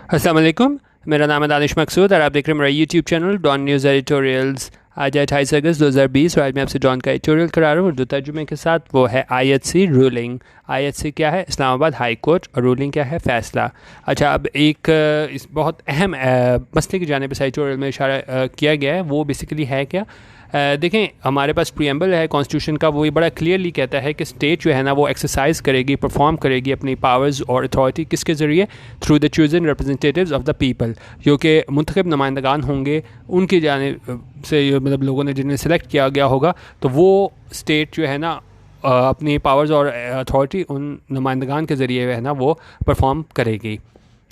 अस्सलाम वालेकुम, मेरा नाम है दानिश मकसूद और आप देख रहे हैं मेरा YouTube channel Dawn News editorials. आज है 28 अगस्त 2020 और आज मैं आपसे डॉन का एडिटोरियल करा रहा हूँ उर्दू तर्जुमे के साथ। वो है IHC रूलिंग। IHC क्या है? Islamabad high court. और रूलिंग क्या है? फ़ैसला। अच्छा, अब एक इस बहुत अहम मसले की जानिब इस एडिटोरियल में इशारा किया गया है। वो बेसिकली है क्या? देखें, हमारे पास प्रीएम्बल है कॉन्स्टिट्यूशन का, वो ये बड़ा क्लियरली कहता है कि स्टेट जो है ना वो एक्सरसाइज करेगी, परफॉर्म करेगी अपनी पावर्स और अथॉरिटी किसके ज़रिए? Through the chosen representatives of the people, जो कि मुंतखब नुमाइंदगान होंगे उनकी जानिब से, मतलब लोगों ने जिन्हें सेलेक्ट किया गया होगा, तो वो स्टेट जो है ना अपनी पावर्स और अथॉरिटी उन नुमाइंदगान के ज़रिए है ना वो परफॉर्म करेगी।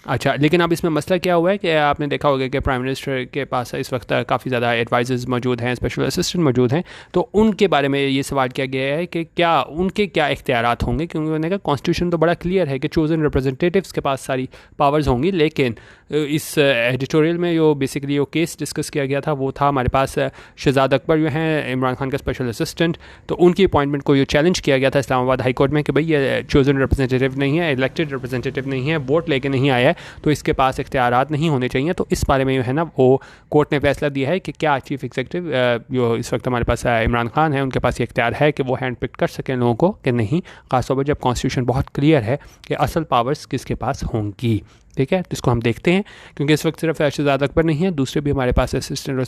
अच्छा, लेकिन अब इसमें मसला क्या हुआ है कि आपने देखा होगा कि प्राइम मिनिस्टर के पास इस वक्त काफ़ी ज़्यादा एडवाइजर्स मौजूद हैं, स्पेशल असिस्टेंट मौजूद हैं। तो उनके बारे में ये सवाल किया गया है कि क्या उनके क्या इख्तियारात होंगे, क्योंकि उन्होंने कहा कॉन्स्टिट्यूशन तो बड़ा क्लियर है कि चोजन रिप्रेजेंटेटिव्स के पास सारी पावर्स होंगी। लेकिन इस एडिटोरियल में जो बेसिकली वो केस डिस्कस किया गया था वो था हमारे पास शहजाद अकबर जो हैं इमरान खान का स्पेशल असिस्टेंट, तो उनकी अपॉइंटमेंट को ये चैलेंज किया गया था इस्लामाबाद हाई कोर्ट में कि भाई ये चोजन रिप्रेजेंटेटिव नहीं है, इलेक्टेड रिप्रेजेंटेटिव नहीं है, वोट लेके नहीं आया है, तो इसके पास इख्तियारात नहीं होने चाहिए। तो इस बारे में जो है ना वो कोर्ट ने फैसला दिया है कि क्या चीफ एग्जीक्यूटिव जो इस वक्त हमारे पास इमरान खान है उनके पास ये इख्तियार है कि वो हैंड पिक कर सकें लोगों को कि नहीं, खासतौर पर जब कॉन्स्टिट्यूशन बहुत क्लियर है कि असल पावर्स किसके पास होंगी। ठीक है, तो इसको हम देखते हैं, क्योंकि इस वक्त सिर्फ शहजाद अकबर नहीं है, दूसरे भी हमारे पास असिस्टेंट और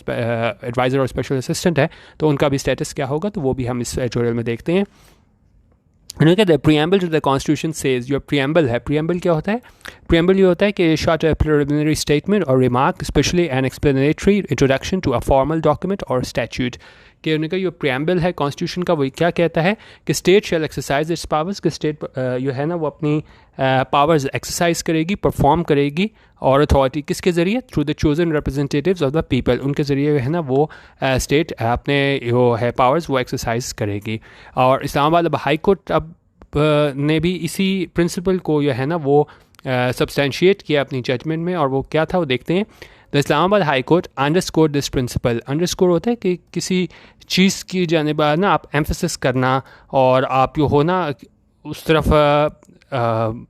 एडवाइज़र और स्पेशल असिस्टेंट है, तो उनका भी स्टेटस क्या होगा तो वो भी हम इस एडिटोरियल में देखते हैं। The preamble to the constitution says, जो प्रीएम्बल है, प्रीएम्बल क्या होता है? प्रीएम्बल ये होता है कि short preliminary statement or remark, especially an explanatory introduction to a formal document or statute. कि उनका जो प्रीएम्बल है कॉन्स्टिट्यूशन का वो क्या कहता है कि state shall exercise its powers, कि स्टेट जो है ना वो अपनी पावर्स एक्सरसाइज करेगी, परफॉर्म करेगी, और अथॉरिटी किसके ज़रिए? Through the chosen representatives of the people, उनके ज़रिए जो है ना वो स्टेट अपने जो है पावर्स वो एक्सरसाइज करेगी। और इस्लामाबाद हाई कोर्ट अब ने भी इसी प्रिंसिपल को जो है ना वो सब्सटेंशिएट किया अपनी जजमेंट में, और वो क्या था वो देखते हैं। The Islamabad high court underscore this principle. Underscore होता है कि किसी चीज़ की जानिब ना आप एम्फेसिस करना और आप जो हो ना उस तरफ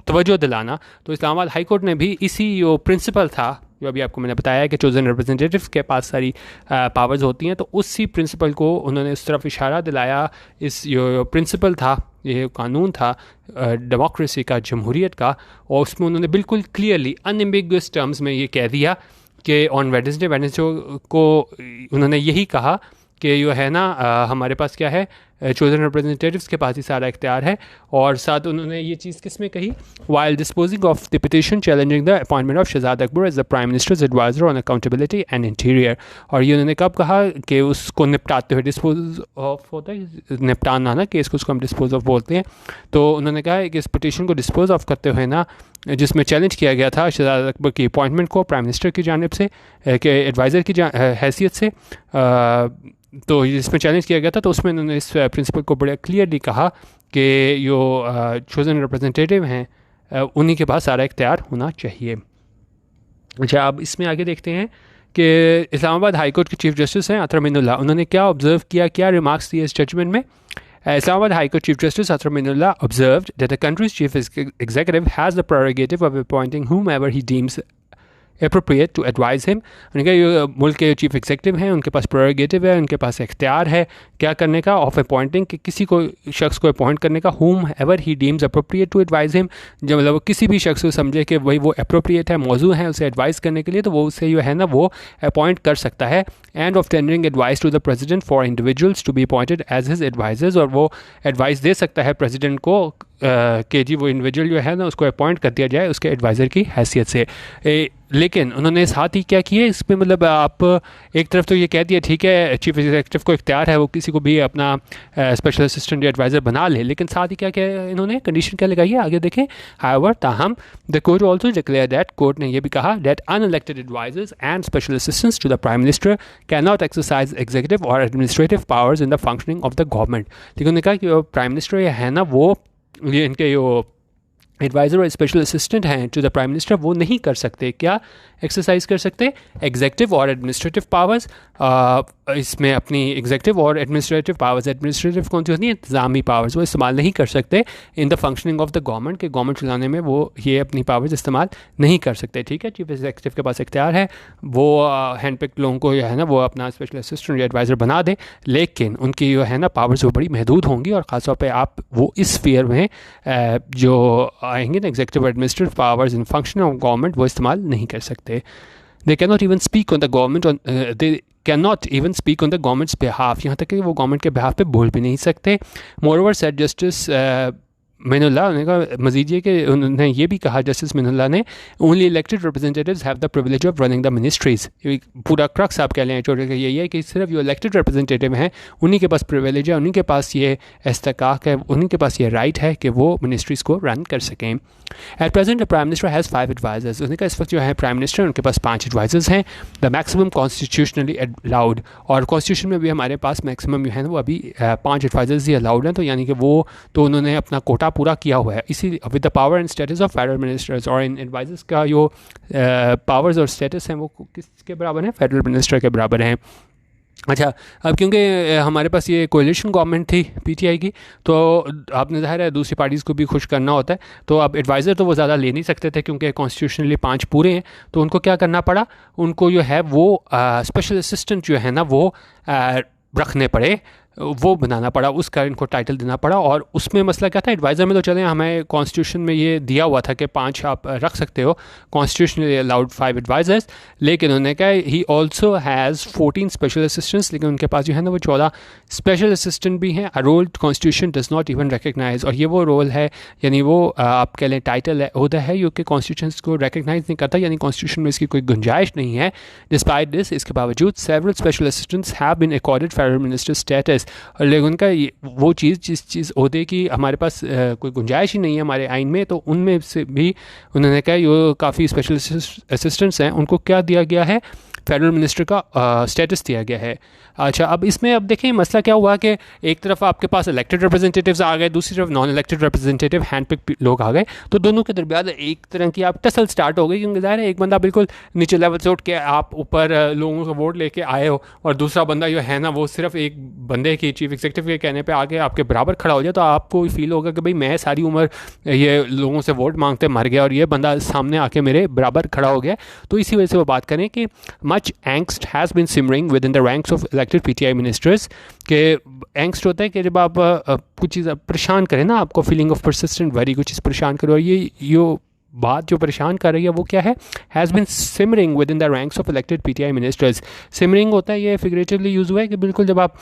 तवज्जो दिलाना। तो इस्लामाबाद हाई कोर्ट ने भी इसी जो प्रिंसिपल था, जो अभी आपको मैंने बताया कि चोजन रिप्रेजेंटेटिव्स के पास सारी पावर्स होती हैं, तो उसी प्रिंसिपल को उन्होंने उस तरफ इशारा दिलाया। इस जो प्रिंसिपल था, ये कानून था डेमोक्रेसी का, जमहूरियत का, और उसमें उन्होंने बिल्कुल क्लियरली अनएम्बिगुअस टर्म्स में ये कह दिया कि ऑन वेडनेसडे को उन्होंने यही कहा कि जो है ना हमारे पास क्या है, चोजन रिप्रेजेंटेटिव्स के पास ही सारा इख्तियार है। और साथ उन्होंने ये चीज़ किस में कही? While disposing of the petition challenging the appointment of Shahzad Akbar as the prime minister's adviser on accountability and interior. और ये उन्होंने कब कहा कि उसको निपटाते हुए, डिस्पोज ऑफ होता है निपटाना ना, केस को उसको हम डिस्पोज ऑफ बोलते हैं। तो उन्होंने कहा कि इस पिटिशन को डिस्पोज ऑफ करते हुए ना, जिसमें चैलेंज किया गया था शहजाद अकबर की अपॉइंटमेंट को प्राइम मिनिस्टर की जानिब से कि एडवाइज़र की हैसियत से, तो जिसमें चैलेंज किया गया था, तो उसमें उन्होंने इस प्रिंसिपल को बड़ा क्लियरली कहा कि जो चोजन रिप्रेजेंटेटिव हैं उन्हीं के पास सारा इख्तियार होना चाहिए। अच्छा, अब इसमें आगे देखते हैं कि इस्लामाबाद हाई कोर्ट के चीफ जस्टिस हैं अतरमीनुल्लाह, उन्होंने क्या ऑब्जर्व किया, क्या रिमार्क्स दिए इस जजमेंट में। Islamabad High Court Chief Justice Athraminullah observed that the country's chief executive has the prerogative of appointing whomever he deems appropriate to advise him। उन्होंने कहा ये मुल्क के चीफ एग्जीक्यूटिव हैं, उनके पास प्रेरोगेटिव है, उनके पास इख्तियार है क्या करने का, ऑफ अपॉइंटिंग, कि किसी को शख्स को अपॉइंट करने का, whom ever he deems appropriate to advise him, जब मतलब वो किसी भी शख्स को समझे कि वही वो अप्रोप्रिएट है, मौजू है उसे एडवाइस करने के लिए, तो वो उसे जो है ना वो अपॉइंट कर सकता है। And of tendering advice to the president for individuals to be appointed as his advisers, और वो एडवाइस दे सकता है प्रेसिडेंट को कि जी वो इंडिविजुअल जो है ना उसको अपॉइंट कर दिया जाए उसके एडवाइज़र की हैसियत से। लेकिन उन्होंने साथ ही क्या किया इसमें, मतलब आप एक तरफ तो ये कह दिया ठीक है चीफ एग्जीक्यूटिव को इख्तियार है वो किसी को भी अपना स्पेशल असिस्टेंट या एडवाइज़र बना ले, लेकिन साथ ही क्या किया इन्होंने, कंडीशन क्या लगाई है आगे देखें। हाउएवर, ताहम the court also declare that, court ने यह भी कहा that unelected advisers and special assistants to the prime minister can not exercise executive और administrative powers in the functioning of the government. लेकिन उन्होंने कहा कि प्राइम मिनिस्टर है ना वो, ये इनके जो एडवाइज़र और स्पेशल असिस्टेंट हैं टू द प्राइम मिनिस्टर, वो नहीं कर सकते, क्या एक्सरसाइज कर सकते, एग्जेक्टिव और एडमिनिस्ट्रेटिव पावर्स। इसमें अपनी एग्जेक्टिव और एडमिनिस्ट्रेटिव पावर्स, एडमिनिस्ट्रेटिव कौन सी होती है, इंतज़ामी पावर्स, वो इस्तेमाल नहीं कर सकते इन the functioning of the government, के गवर्नमेंट चलाने में वो ये अपनी पावर्स इस्तेमाल नहीं कर सकते। ठीक है, चीफ एग्जीक्यूटिव के पास इख्तियार है वो हैंड पिक लोगों को जो है ना वो अपना स्पेशल असिस्टेंट या एडवाइज़र बना दे, लेकिन उनकी जो है ना पावर्स वो बड़ी महदूद होंगी और ख़ासतौर पर आप वो इस स्फीयर में जो आएंगे ना executive administrative powers in function of government, वो इस्तेमाल नहीं कर सकते। They can not even speak on the government, they can not even speak on the governments behalf, यहाँ तक कि वो गवर्नमेंट के बिहाफ पे बोल भी नहीं सकते। मोरओवर सेड जस्टिस मिनुल्लाह, उन्होंने कहा मजीद ये कि उन्होंने ये भी कहा जस्टिस मिनुल्लाह ने, only elected representatives have the privilege of running the ministries. पूरा क्रक्स आप कह लें एडिटोरियल का यही है कि सिर्फ जो इलेक्टेड रिप्रेजेंटेटिव हैं उन्हीं के पास प्रिविलेज है, उन्हीं के पास ये इस्तेकाक है, उन्हीं के पास ये राइट है कि वो मिनिस्ट्रीज़ को रन कर सकें। At present the prime minister has 5 advisers, उन्होंने कहा इस वक्त जो है प्राइम मिनिस्टर उनके पास 5 एडवाइजर्स हैं, द मैक्सिमम कॉन्स्टिट्यूशनली अलाउड, और कॉन्स्टिट्यूशन में भी हमारे पास मैक्सिमम जो है ना वो अभी 5 एडवाइजर्स ही अलाउड हैं, तो यानी कि वो तो उन्होंने अपना कोटा पूरा किया हुआ है। इसी with the power and status of federal ministers, और इन एडवाइजर्स का जो पावर्स और स्टेटस हैं वो किसके बराबर हैं, फेडरल मिनिस्टर के बराबर हैं। अच्छा, अब क्योंकि हमारे पास ये कोalition गवर्नमेंट थी पीटीआई की, तो आपने ज़ाहिर है दूसरी पार्टीज़ को भी खुश करना होता है, तो अब एडवाइज़र तो वो ज़्यादा ले नहीं सकते थे क्योंकि कॉन्स्टिट्यूशनली 5 पूरे हैं, तो उनको क्या करना पड़ा, उनको जो है वो स्पेशल असिस्टेंट जो है ना वो रखने पड़े, वो बनाना पड़ा, उसका इनको टाइटल देना पड़ा। और उसमें मसला क्या था, एडवाइज़र में तो चलें हमें कॉन्स्टिट्यूशन में ये दिया हुआ था कि 5 आप रख सकते हो, कॉन्स्टिट्यूशनली अलाउड 5 एडवाइज़र्स, लेकिन उन्होंने कहा he also has 14 special assistants, लेकिन उनके पास जो है ना वो 14 स्पेशल असिस्टेंट भी हैं, a role constitution does not even recognise, और ये वो रोल है यानी वो आप कह लें टाइटल है, ओहदा है जो कि कॉन्स्टिट्यूशन को रिकगनाइज नहीं करता, यानी कॉन्स्टिट्यूशन में इसकी कोई गुंजाइश नहीं है। डिस्पाइट दिस, इसके बावजूद several special assistants have been accorded federal minister status, लेकिन उनका वो चीज़ जिस चीज़ ओहदे की हमारे पास कोई गुंजाइश ही नहीं है हमारे आइन में, तो उनमें से भी उन्होंने कहा ये काफ़ी स्पेशल असिस्टेंट्स हैं, उनको क्या दिया गया है, फेडरल मिनिस्टर का स्टेटस दिया गया है। अच्छा, अब इसमें अब देखें मसला क्या हुआ कि एक तरफ आपके पास इलेक्टेड रिप्रेजेंटेटिव्स आ गए, दूसरी तरफ non elected representative hand pick लोग आ गए, तो दोनों के दरमियान एक तरह की आप टसल स्टार्ट हो गई, क्योंकि ज़ाहिर है एक बंदा बिल्कुल नीचे लेवल से उठ के आप ऊपर लोगों का वोट लेके आए हो, और दूसरा बंदा जो है ना वो सिर्फ एक बंदे की चीफ एग्जीक्यूटिव के कहने पर आगे आपके बराबर खड़ा हो जाए, तो आपको फील होगा कि भाई मैं सारी उम्र ये लोगों से वोट मांगते मर गया और ये बंदा सामने आके मेरे बराबर खड़ा हो गया। तो इसी वजह से वो बात करें कि much angst has been simmering within the ranks of elected PTI ministers, के angst होता है कि जब आप कुछ चीज़ परेशान करें ना, आपको फीलिंग ऑफ persistent worry, कुछ चीज़ परेशान करो, और ये बात जो परेशान कर रही है वो क्या है, has been simmering with in the ranks of elected PTI ministers. Simmering होता है, ये फिगरेटिवली यूज़ हुआ है कि बिल्कुल जब आप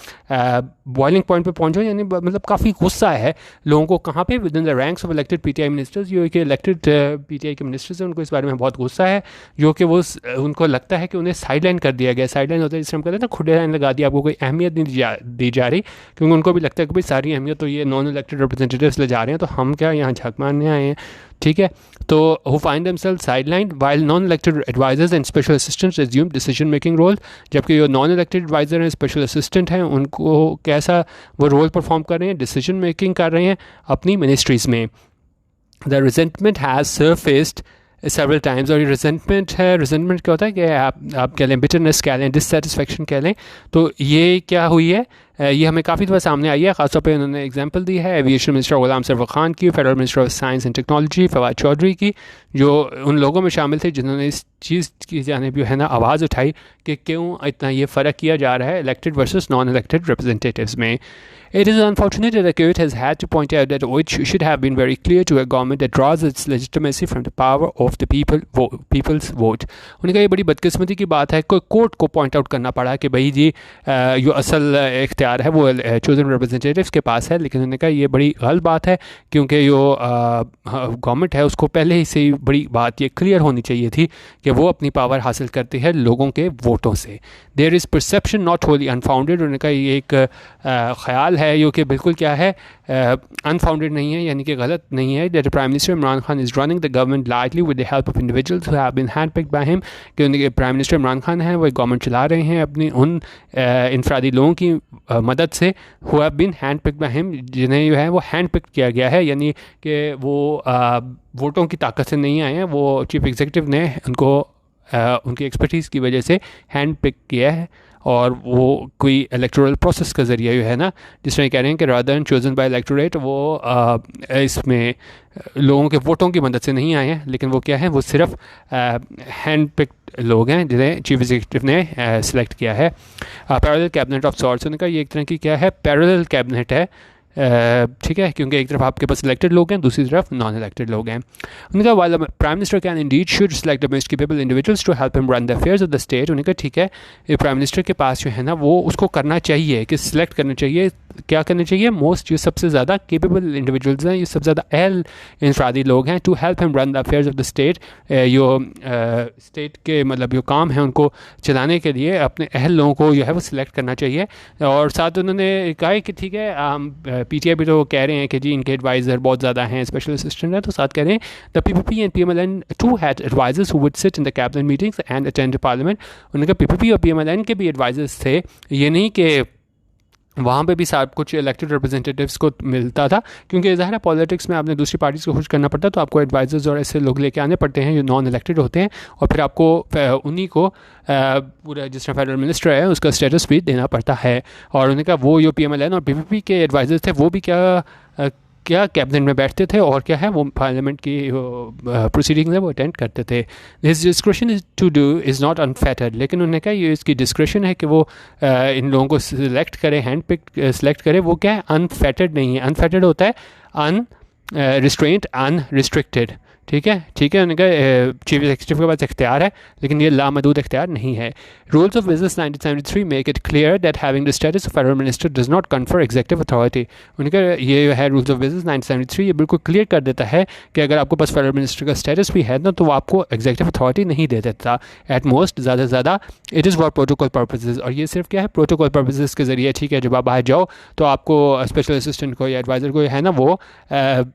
बॉइलिंग पॉइंट पे पहुंचो, यानी मतलब काफ़ी गुस्सा है लोगों को, कहाँ पे, with in the ranks of elected PTI ministers, जो कि इलेक्टेड पीटीआई के मिनिस्टर्स हैं उनको इस बारे में बहुत गुस्सा है, जो कि वो उनको लगता है कि उन्हें साइडलाइन कर दिया गया। साइडलाइन होता है जिससे हम कहते हैं ना खुले लाइन लगा दिया, आपको कोई अहमियत नहीं दी जा रही, क्योंकि उनको भी लगता है कि भाई सारी अहमियत तो ये नॉन इलेक्टेड रिप्रेजेंटेटिव्स ले जा रहे हैं, तो हम क्या यहाँ झक मारने आए हैं। ठीक है, तो who find themselves sidelined while non-elected advisors and special assistants assume decision making role, जबकि जो नॉन इलेक्टेड एडवाइज़र हैं, स्पेशल असिस्टेंट हैं, उनको कैसा वो रोल परफॉर्म कर रहे हैं, डिसीजन मेकिंग कर रहे हैं अपनी मिनिस्ट्रीज़ में। The resentment has surfaced several times, और ये रिजेंटमेंट है, रिजेंटमेंट क्या होता है कि आप कह लें बिटरनेस कह लें, डिससेटिस्फेक्शन कह लें, तो ये क्या हुई है, ये हमें काफ़ी दफ़ा सामने आई है। ख़ासतौर पे उन्होंने एग्जांपल दी है एविएशन मिनिस्टर गुलाम सरवर खान की, federal minister of science and technology Fawad Chaudhry की, जो उन लोगों में शामिल थे जिन्होंने इस चीज़ की जानिब जो है ना आवाज़ उठाई कि क्यों इतना ये फ़र्क किया जा रहा है elected versus non elected representatives में। It is unfortunate that the court has had to point out that which should have been very clear to a government that draws its legitimacy from the power of the people's vote. उन्होंने कहा ये बड़ी बदकिस्मती की बात है, court को point out करना पड़ा कि भाई जी जो असल इख्तियार है वो चोजन रिप्रेजेंटेटिव्स के पास है, लेकिन उन्होंने कहा ये बड़ी गलत बात है, क्योंकि जो गवर्नमेंट है उसको पहले ही से बड़ी बात ये क्लियर होनी चाहिए थी कि वो अपनी पावर हासिल करती है लोगों के वोटों से। There is perception not wholly unfounded, उन्होंने कहा ये एक ख्याल सवाल है जो कि बिल्कुल क्या है, अनफाउंडेड नहीं है, यानी कि गलत नहीं है। That prime minister Imran Khan is running the government largely with the help of individuals who have been hand picked by him, कि उनके प्राइम मिनिस्टर इमरान खान हैं वो गवर्नमेंट चला रहे हैं अपनी उन इंफरादी लोगों की मदद से, who have been hand picked by him, जिन्हें जो है वो हैंड पिक किया गया है, यानी कि वो वोटों की ताकत से नहीं आए हैं, वो चीफ एग्जीक्यूटिव ने उनको उनकी एक्सपर्टीज़ की वजह से हैंड पिक किया है, और वो कोई इलेक्टोरल प्रोसेस का ज़रिए जो है ना, जिस तरह कह रहे हैं कि rather than chosen by electorate, वो इसमें लोगों के वोटों की मदद से नहीं आए हैं, लेकिन वो क्या है, वो सिर्फ हैंड पिक्ड लोग हैं जिन्हें चीफ एग्जीक्यूटिव ने सिलेक्ट किया है। पैरेलल कैबिनेट ऑफ सॉर्ट्स, उनका ये एक तरह की क्या है, पैरेलल कैबिनेट है, ठीक है, क्योंकि एक तरफ आपके पास इलेक्टेड लोग हैं, दूसरी तरफ नॉन इलेक्टेड लोग हैं। उनका वाला prime minister can indeed should select the most capable individuals to help him run the affairs of the state, उनका ठीक है, ये प्राइम मिनिस्टर के पास जो है ना वो उसको करना चाहिए कि सिलेक्ट करना चाहिए, क्या करना चाहिए, मोस्ट जो सबसे ज़्यादा कैपेबल इंडिविजुअल्स हैं, ये सबसे ज़्यादा अहल इंफरादी लोग हैं, to help him run the affairs of the state, जो स्टेट के मतलब जो काम है उनको चलाने के लिए अपने अहल लोगों को जो है वो सिलेक्ट करना चाहिए। और साथ उन्होंने कहा है कि ठीक है, पीटीआई भी तो कह रहे हैं कि जी इनके एडवाइज़र बहुत ज़्यादा हैं, स्पेशल असिस्टेंट हैं, तो साथ कह रहे हैं the PPP and PMLN too had advisers who would sit in the cabinet meetings and attend parliament, उनका पीपीपी और पीएमएलएन के भी एडवाइजर्स थे, ये नहीं कि वहाँ पे भी सब कुछ इलेक्टेड रिप्रेजेंटेटिव्स को मिलता था, क्योंकि ज़ाहिर है पॉलिटिक्स में आपने दूसरी पार्टीज़ को खुश करना पड़ता है, तो आपको एडवाइजर्स और ऐसे लोग लेके आने पड़ते हैं जो नॉन इलेक्टेड होते हैं, और फिर आपको उन्हीं को पूरा जिस तरह फेडरल मिनिस्टर है उसका स्टेटस भी देना पड़ता है। और उन्होंने कहा वो जो पीएमएलएन और पीपीपी के एडवाइजर्स थे वो भी क्या कैबिनेट में बैठते थे, और क्या है वो पार्लियामेंट की प्रोसीडिंग्स है वो अटेंड करते थे। This discretion is to do is not unfettered, लेकिन उन्होंने कहा ये इसकी डिस्क्रिशन है कि वो इन लोगों को सिलेक्ट करे, हैंड पिक सिलेक्ट करे, वो क्या है, अनफेटर्ड नहीं है। अनफेटर्ड होता है रिस्ट्रेंट, अनरिस्ट्रिक्टेड, ठीक है, उन्होंने कहा चीफ एग्जीक्यूटिव के पास इख्तियार है, लेकिन ये लामहदूद इख्तियार नहीं है। Rules of business 1973 make it clear that having the status of federal minister does not confer executive authority, उन्होंने कहा ये है रूल्स ऑफ बिजनेस 1973, ये बिल्कुल क्लियर कर देता है कि अगर आपको पास फेडरल मिनिस्टर का स्टेटस भी है ना, तो वो आपको एग्जीक्यूटिव अथॉरिटी नहीं दे देता, एट मोस्ट ज़्यादा से ज़्यादा it is for protocol purposes, और ये सिर्फ क्या है, प्रोटोकॉल पर्पजेज़ के ज़रिए, ठीक है, जब आप बाहर जाओ तो आपको स्पेशल असिस्टेंट को या एडवाइज़र को है ना वो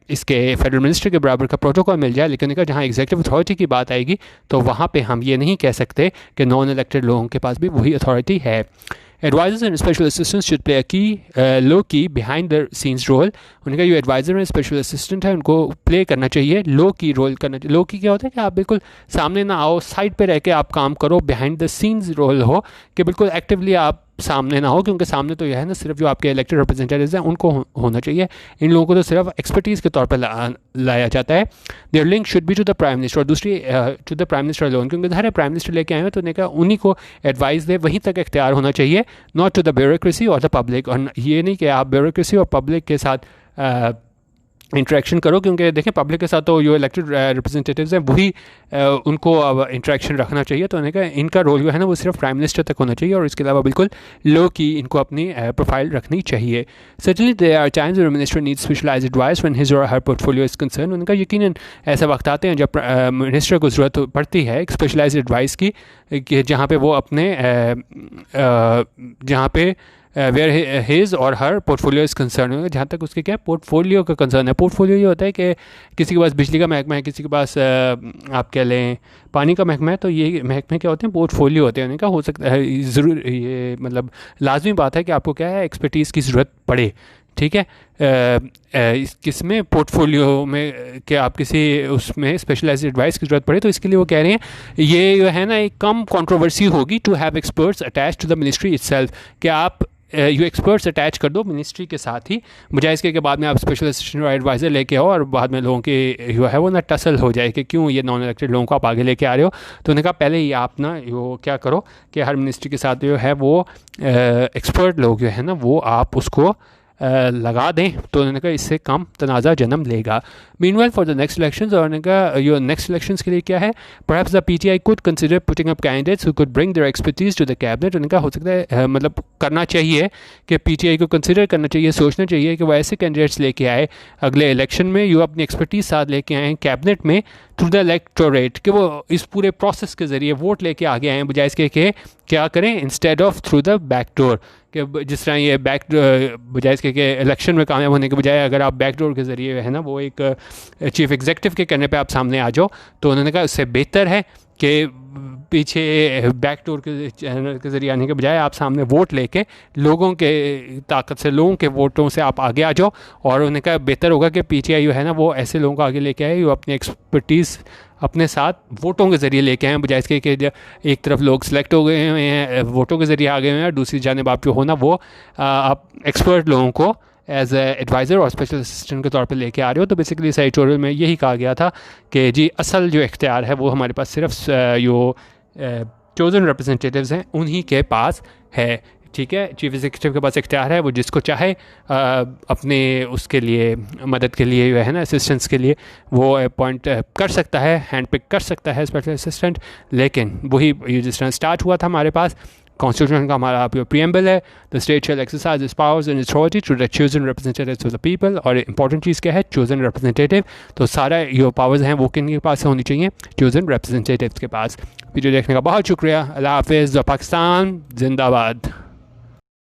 इसके फेडरल मिनिस्टर के बराबर का प्रोटोकॉल मिल जाए, लेकिन जहाँ एग्जीक्यूटिव अथॉरिटी की बात आएगी तो वहाँ पे हम ये नहीं कह सकते कि नॉन इलेक्टेड लोगों के पास भी वही अथॉरिटी है। Advisers and special assistants should play a low key behind the scenes role, उनका जो एडवाइज़र है स्पेशल असिस्टेंट है उनको प्ले करना चाहिए, लो की रोल करना चाहिए। लो की क्या होता है कि आप बिल्कुल सामने ना आओ, साइड पे रह के आप काम करो, बिहाइंड द सीन्स रोल हो कि बिल्कुल एक्टिवली आप सामने ना हो, क्योंकि सामने तो यह है ना सिर्फ जो आपके इलेक्टेड रिप्रेजेंटेटिव्स हैं उनको होना चाहिए, इन लोगों को तो सिर्फ एक्सपर्टीज़ के तौर पर लाया जाता है। Their link should be to the prime minister, और दूसरी to the prime minister alone, क्योंकि हर प्राइम मिनिस्टर लेके आए हैं तो उन्हें कहा उन्हीं को एडवाइस दे, वहीं तक इख्तियार होना चाहिए, नॉट टू द ब्यूरोक्रेसी और द पब्लिक, और ये नहीं कि आप ब्यूरोक्रेसी और पब्लिक के साथ इंटरेक्शन करो, क्योंकि देखें पब्लिक के साथ तो जो इलेक्टेड रिप्रेजेंटेटिव्स हैं वही उनको अब इंटरेक्शन रखना चाहिए, तो उन्हें कहा इनका रोल जो है ना वो सिर्फ प्राइम मिनिस्टर तक होना चाहिए, और इसके अलावा बिल्कुल लो की इनको अपनी प्रोफाइल रखनी चाहिए। Certainly there are times when minister needs specialised advice when his or her portfolio is concern, उनका यकीनन ऐसा वक्त आते हैं जब मिनिस्टर को ज़रूरत पड़ती है एक स्पेशलाइज्ड एडवाइस की, कि जहाँ पे वो अपने जहाँ पे where his or her portfolio is concern, जहाँ तक उसके क्या पोर्टफोलियो का कंसर्न है। पोर्टफोलियो ये होता है कि किसी के पास बिजली का महकमा है, किसी के पास आप कह लें पानी का महकमा है, तो ये महकमे क्या होते हैं, पोर्टफोलियो होते हैं। उनका हो सकता है ज़रूर ये मतलब लाजमी बात है कि आपको क्या है एक्सपर्टीज़ की ज़रूरत पड़े, ठीक है, किसमें पोर्टफोलियो में कि आप किसी उसमें स्पेशलाइज्ड एडवाइस की ज़रूरत पड़े, तो इसके लिए वो कह रहे हैं ये जो है ना एक कम कंट्रोवर्सी होगी to have experts attach to the ministry itself, कि आप यू एक्सपर्ट्स अटैच कर दो मिनिस्ट्री के साथ ही, बजाय इसके बाद में आप स्पेशल असिस्टेंट और एडवाइज़र लेके आओ और बाद में लोगों की जो है वो ना टसल हो जाए कि क्यों ये नॉन इलेक्टेड लोगों को आप आगे लेके आ रहे हो। तो उन्होंने कहा पहले ही आप ना वो क्या करो कि हर मिनिस्ट्री के साथ जो है वो एक्सपर्ट लोग जो है ना वो आप उसको लगा दें, तो उन्होंने कहा इससे कम तनाज़ा जन्म लेगा। Meanwhile for the next elections, और उन्होंने कहा यो नेक्स्ट इलेक्शंस के लिए क्या है, perhaps the PTI could consider putting up candidates who could bring their expertise to the cabinet, उन्होंने कहा हो सकता है मतलब करना चाहिए कि पीटीआई को कंसिडर करना चाहिए, सोचना चाहिए कि वो ऐसे कैंडिडेट्स लेके आए अगले इलेक्शन में, यो अपनी एक्सपर्टीज साथ लेके आए कैबिनेट में थ्रू द इलेक्टोरेट, कि वो इस पूरे प्रोसेस के ज़रिए वोट लेके आगे आएँ, बजाय इसके कि क्या करें instead of through the back door, कि जिस तरह ये बजाय इसके कि इलेक्शन में कामयाब होने के बजाय अगर आप बैकडोर के ज़रिए है ना वो एक चीफ़ एग्जीक्यूटिव के कहने पे आप सामने आ जाओ, तो उन्होंने कहा उससे बेहतर है कि पीछे बैकडोर के चैनल के ज़रिए आने के बजाय आप सामने वोट लेके लोगों के ताकत से, लोगों के वोटों से आप आगे आ जाओ। और उन्होंने कहा बेहतर होगा कि पीछे जो है ना वो ऐसे लोगों को आगे लेके आए जो अपनी एक्सपर्टीज़ अपने साथ वोटों के ज़रिए लेके आए, बजाय इसके कि एक तरफ लोग सेलेक्ट हो गए हुए हैं वोटों के ज़रिए आ गए हुए हैं, दूसरी जानिब आप जो हो ना वो आप एक्सपर्ट लोगों को एज एडवाइज़र और स्पेशल असिस्टेंट के तौर पे लेके आ रहे हो। तो बेसिकली इस एडिटोरियल में यही कहा गया था कि जी असल जो इख्तियार है वो हमारे पास सिर्फ जो चोज़न रिप्रेजेंटेटिव्स हैं उन्हीं के पास है, ठीक है। चीफ एग्जीक्यूटिव के पास इख्तियार है, वो जिसको चाहे अपने उसके लिए मदद के लिए जो है ना असिस्टेंस के लिए वो अपॉइंट कर सकता है, हैंड पिक कर सकता है स्पेशल असिस्टेंट। लेकिन वही ये जिस तरह स्टार्ट हुआ था हमारे पास कॉन्स्टिट्यूशन का हमारा प्रीएम्बल है, the state shall exercise its powers and authority to the chosen representatives of the people. और इंपॉर्टेंट चीज़ क्या है, चोजन रिप्रेजेंटेटिव। तो सारा जो पावर्स हैं वो किन के पास होनी चाहिए, चोजन रिप्रेजेंटेटिव्स के पास। वीडियो देखने का बहुत शुक्रिया। अल्लाह हाफिज़। पाकिस्तान जिंदाबाद।